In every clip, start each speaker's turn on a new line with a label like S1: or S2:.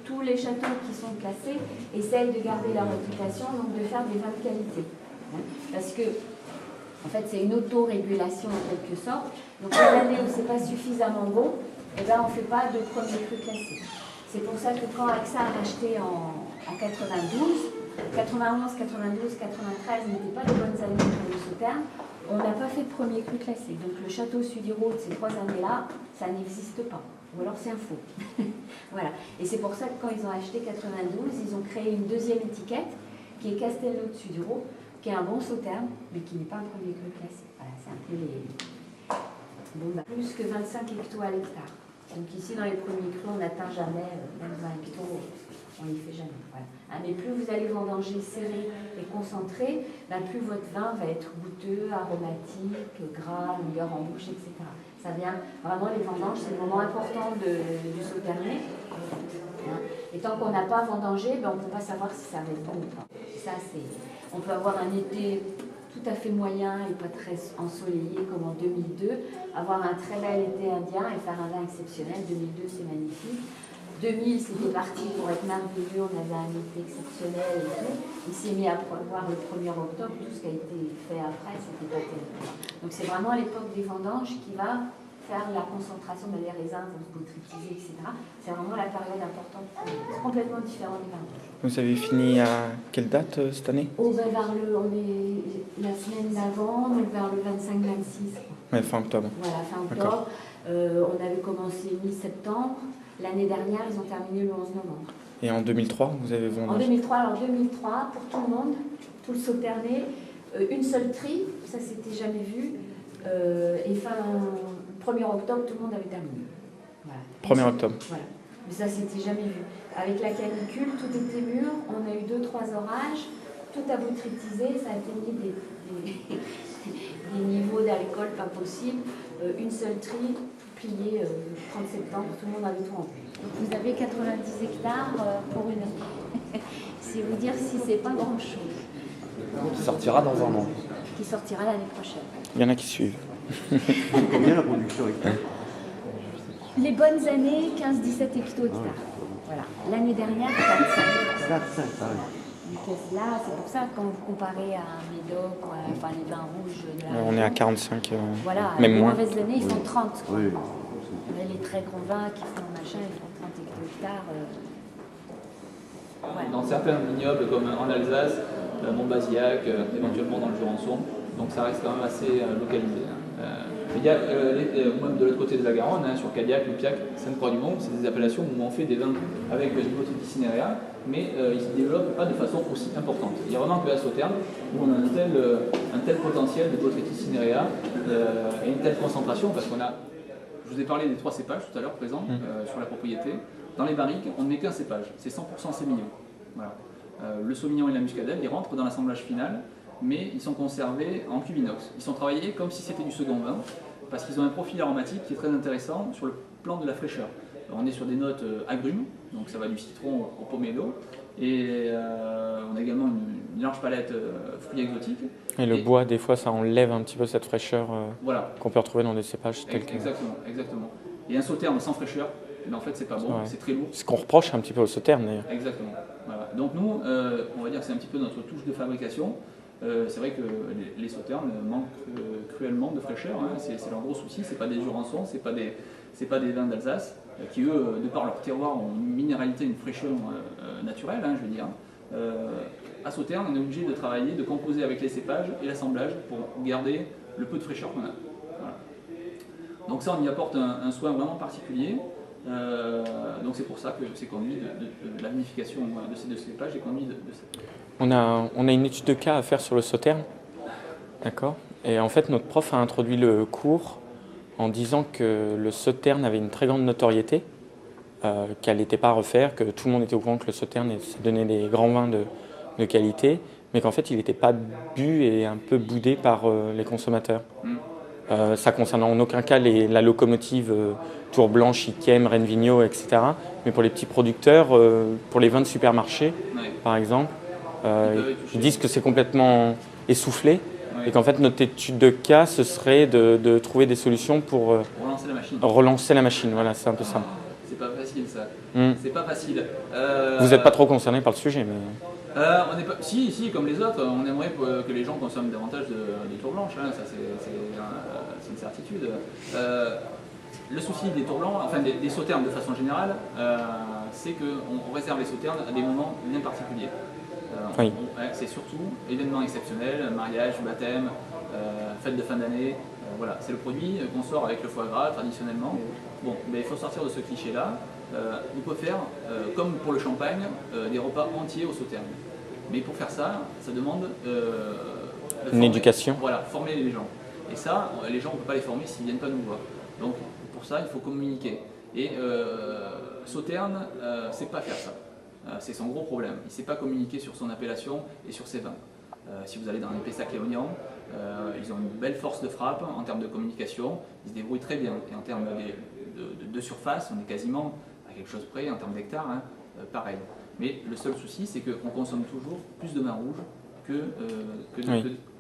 S1: tous les châteaux qui sont classés essayent de garder leur réputation, donc de faire des vins de qualité. Parce que, en fait, c'est une autorégulation en quelque sorte. Donc, l'année où c'est pas suffisamment bon, eh ben, on ne fait pas de premier cru classé. C'est pour ça que quand AXA a racheté en 92, 91, 92, 93 n'étaient pas de bonnes années pour le Sauternes, on n'a pas fait de premier cru classé. Donc le château Sudirot de ces 3 années-là, ça n'existe pas. Ou alors c'est un faux. Voilà. Et c'est pour ça que quand ils ont acheté 92, ils ont créé une deuxième étiquette qui est Castelnau de Sudirot, qui est un bon Sauternes, mais qui n'est pas un premier cru classé. Voilà, c'est un peu les... Bon, bah, plus que 25 hectos à l'hectare. Donc ici, dans les premiers crus, on n'atteint jamais même 20 hectos. On n'y fait jamais. Voilà. Mais plus vous allez vendanger serré et concentré, plus votre vin va être goûteux, aromatique, gras, longueur en bouche, etc. Ça vient vraiment, les vendanges, c'est le moment important du Sauternes. Et tant qu'on n'a pas vendangé, on ne peut pas savoir si ça va être bon ou pas. Ça, on peut avoir un été tout à fait moyen et pas très ensoleillé comme en 2002, avoir un très bel été indien et faire un vin exceptionnel. 2002, c'est magnifique. 2000, c'était parti pour être merveilleux, on avait un été exceptionnel et tout. Il s'est mis à pleuvoir le 1er octobre, tout ce qui a été fait après, c'était pas terrible. Donc c'est vraiment l'époque des vendanges qui va faire la concentration des raisins, vont se botrytiser, etc. C'est vraiment la période importante. C'est complètement différent des vendanges.
S2: Vous avez fini à quelle date cette année?
S1: On est la semaine d'avant, donc vers le 25-26.
S2: Ouais, fin octobre.
S1: Voilà, fin octobre. On avait commencé mi-septembre. L'année dernière, ils ont terminé le 11 novembre.
S2: Et en 2003, vous avez vendu?
S1: En 2003, pour tout le monde, tout le Sauternes, une seule tri, ça c'était jamais vu. Et fin 1er octobre, tout le monde avait terminé. Voilà.
S2: 1er octobre.
S1: Voilà. Mais ça c'était jamais vu. Avec la canicule, tout était mûr, on a eu 2-3 orages, tout a botrytisé, ça a atteignit des niveaux d'alcool pas possibles. Une seule tri, plié 30 septembre, tout le monde avait tout rempli. Donc vous avez 90 hectares pour une année. C'est vous dire si c'est pas grand-chose.
S3: Qui sortira dans un an.
S1: Qui sortira l'année prochaine.
S2: Il y en a qui suivent.
S3: Combien la production hectare?
S1: Les bonnes années, 15-17 hecto-hectares. Voilà. L'année dernière, 4-5.
S3: 4-5, pareil.
S1: Là, c'est pour ça, quand vous comparez à un Médoc, enfin les vins rouges de la
S2: On est à 45,
S1: voilà,
S2: même
S1: les
S2: moins.
S1: mauvaises années, ils font 30. Quoi.
S3: Oui.
S1: Mais les très grands vins qui font machin, ils font 30 hecto-hectares.
S4: Voilà. Dans certains vignobles, comme en Alsace, Montbazillac, éventuellement dans le Jurançon, donc ça reste quand même assez localisé. Il y a, même de l'autre côté de la Garonne, sur Cadillac, Lupiac, Sainte-Croix-du-Mont, c'est des appellations où on fait des vins avec du botrytis cinérea, mais ils ne se développent pas de façon aussi importante. Il y a vraiment que à Sauternes où on a un tel potentiel de botrytis cinérea et une telle concentration, parce qu'on a, je vous ai parlé des 3 cépages tout à l'heure présents sur la propriété. Dans les barriques, on ne met qu'un cépage, c'est 100% sémillon. Voilà. Le sauvignon et la muscadelle, ils rentrent dans l'assemblage final, mais ils sont conservés en cuve inox. Ils sont travaillés comme si c'était du second vin, parce qu'ils ont un profil aromatique qui est très intéressant sur le plan de la fraîcheur. Alors, on est sur des notes agrumes, donc ça va du citron au pomelo, et on a également une large palette fruits exotiques.
S2: Et le bois, des fois, ça enlève un petit peu cette fraîcheur
S4: voilà.
S2: qu'on peut retrouver dans des cépages tels que...
S4: Exactement. Et un Sauternes sans fraîcheur, mais en fait c'est pas bon, c'est très lourd.
S2: C'est ce qu'on reproche un petit peu au Sauternes d'ailleurs.
S4: Exactement. Voilà. Donc nous, on va dire que c'est un petit peu notre touche de fabrication. C'est vrai que les Sauternes manquent cruellement de fraîcheur, hein. C'est leur gros souci, c'est pas des Jurançons, c'est pas des vins d'Alsace, qui eux, de par leur terroir, ont une minéralité, une fraîcheur naturelle, hein, je veux dire. À Sauternes, on est obligé de travailler, de composer avec les cépages et l'assemblage pour garder le peu de fraîcheur qu'on a. Voilà. Donc ça, on y apporte un soin vraiment particulier. Donc c'est pour ça que c'est conduit de la vinification de ces 2 cépages est conduit de cette...
S2: On a une étude de cas à faire sur le Sauternes, d'accord. Et en fait, notre prof a introduit le cours en disant que le Sauternes avait une très grande notoriété, qu'elle n'était pas à refaire, que tout le monde était au courant que le Sauternes donnait des grands vins de qualité, mais qu'en fait, il n'était pas bu et un peu boudé par les consommateurs. Ça concernant en aucun cas la locomotive Tour Blanche, Yquem, Rennes Vigneault, etc. Mais pour les petits producteurs, pour les vins de supermarché, par exemple, ils disent que c'est complètement essoufflé et qu'en fait notre étude de cas, ce serait de trouver des solutions pour
S4: relancer la machine.
S2: Relancer la machine, voilà, c'est un peu ça.
S4: pas facile ça.
S2: Mm.
S4: C'est pas facile.
S2: Vous n'êtes pas trop concerné par le sujet, mais...
S4: On est pas... Si, comme les autres, on aimerait que les gens consomment davantage de tours blanches, hein, ça c'est une certitude. Le souci des tours blancs, enfin des sauternes de façon générale, c'est qu'on réserve les sauternes à des moments bien particuliers.
S2: Oui.
S4: C'est surtout événements exceptionnels, mariage, baptême, fête de fin d'année. Voilà, c'est le produit qu'on sort avec le foie gras traditionnellement. Bon, mais il faut sortir de ce cliché-là. On peut faire, comme pour le champagne, des repas entiers aux sauternes. Mais pour faire ça, ça demande
S2: une éducation.
S4: Voilà, former les gens. Et ça, les gens, on ne peut pas les former s'ils ne viennent pas nous voir. Donc pour ça, il faut communiquer. Et Sauterne, c'est pas faire ça. C'est son gros problème. Il ne sait pas communiquer sur son appellation et sur ses vins. Si vous allez dans les Pessac-Léognan, ils ont une belle force de frappe en termes de communication. Ils se débrouillent très bien. Et en termes de surface, on est quasiment à quelque chose près, en termes d'hectares, hein, pareil. Mais le seul souci, c'est qu'on consomme toujours plus de vin rouge que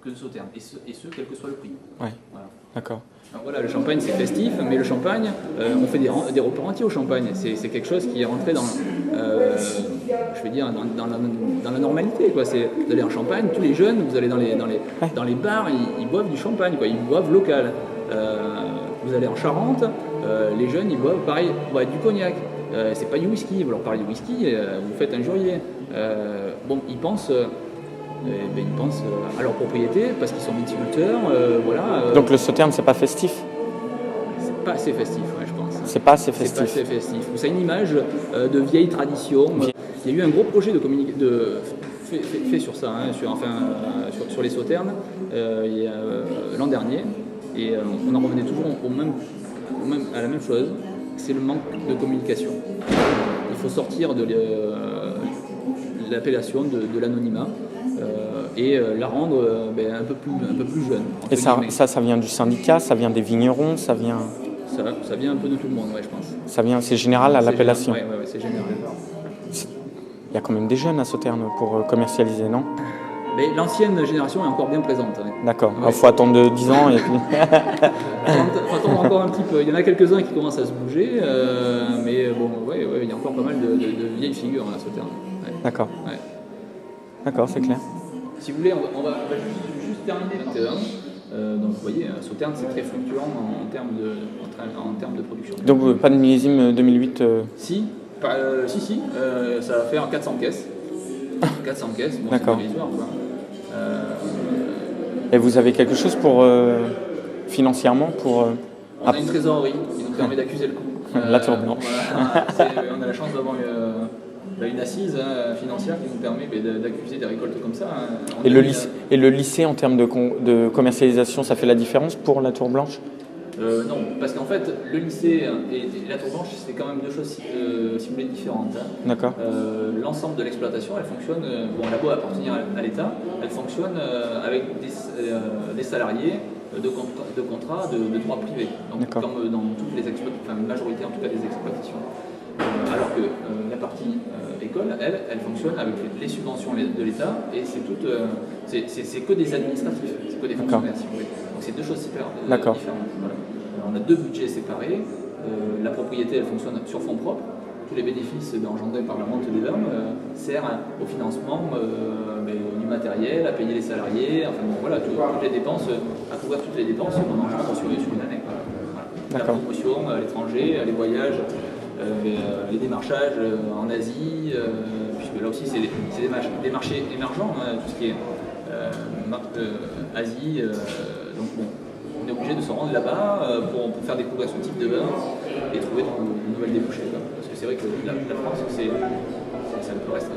S4: de Sauterne. Et ce, quel que soit le prix.
S2: Oui,
S4: voilà.
S2: D'accord.
S4: Alors voilà, le champagne c'est festif, mais le champagne, on fait des repas entiers au champagne. C'est quelque chose qui est rentré dans, je vais dire, dans la normalité. Quoi. Vous allez en Champagne, tous les jeunes, vous allez dans les bars, ils boivent du champagne, quoi. Ils boivent local. Vous allez en Charente, les jeunes ils boivent pareil, du cognac. C'est pas du whisky, vous leur parlez du whisky, vous faites injurier. Bon, ils pensent à leur propriété parce qu'ils sont viticulteurs, voilà.
S2: Donc le Sauterne, c'est pas festif?
S4: C'est pas assez festif, ouais, je pense.
S2: C'est pas assez festif.
S4: C'est pas assez festif. C'est une image de vieille tradition. Il y a eu un gros projet fait sur ça, hein, sur les Sauternes, l'an dernier, et on en revenait toujours à la même chose. C'est le manque de communication. Il faut sortir de l'appellation de l'anonymat et la rendre un peu plus jeune.
S2: Et ça vient du syndicat, ça vient des vignerons, ça vient
S4: un peu de tout le monde, ouais, je pense.
S2: C'est général à l'appellation.
S4: Oui, c'est général.
S2: Il y a quand même des jeunes à Sauternes pour commercialiser, non?
S4: Mais l'ancienne génération est encore bien présente. Ouais.
S2: D'accord, il
S4: Ouais.
S2: faut attendre 10 ans et puis...
S4: faut attendre encore un petit peu. Il y en a quelques-uns qui commencent à se bouger, mais bon, il y a encore pas mal de vieilles figures à Sauternes. Ouais.
S2: D'accord.
S4: Ouais.
S2: D'accord, c'est clair.
S4: Si vous voulez, on va juste terminer 21. Donc vous voyez, Sauternes c'est très fluctuant en termes de production.
S2: Donc pas de millésime 2008
S4: Si, ça va faire 400 caisses. 400 caisses, bon,
S2: d'accord.
S4: C'est dérisoire, quoi.
S2: Et vous avez quelque chose pour financièrement pour
S4: On a une trésorerie qui nous permet d'accuser le coup.
S2: La tour blanche.
S4: Voilà, on a la chance d'avoir une assise financière qui nous permet d'accuser des récoltes comme ça.
S2: Et le lycée en termes de commercialisation, ça fait la différence pour la tour blanche?
S4: Non, parce qu'en fait, le lycée et la tour blanche, c'est quand même deux choses, si vous voulez, différentes. Hein.
S2: D'accord.
S4: L'ensemble de l'exploitation, elle fonctionne, elle a beau appartenir à l'État, elle fonctionne avec des salariés de contrats de droit privé, donc comme dans toutes les une majorité en tout cas des exploitations. Alors que la partie école, elle fonctionne avec les subventions de l'État et c'est que des administratifs, c'est que des fonctionnaires si vous voulez. Donc c'est deux choses différentes. Voilà. On a deux budgets séparés. La propriété, elle fonctionne sur fonds propres. Tous les bénéfices engendrés par la vente des vins servent au financement du matériel, à payer les salariés, enfin bon, voilà, toutes les dépenses, à couvrir toutes les dépenses qu'on engendre sur une année. Voilà. La promotion à l'étranger, les voyages, les démarchages en Asie, puisque là aussi c'est des marchés émergents, hein, tout ce qui est Asie, donc bon. On est obligé de se rendre là-bas pour faire découvrir ce type de vin et trouver de nouvelles débouchés. Quoi. Parce que c'est vrai que la France, ça ne peut rester.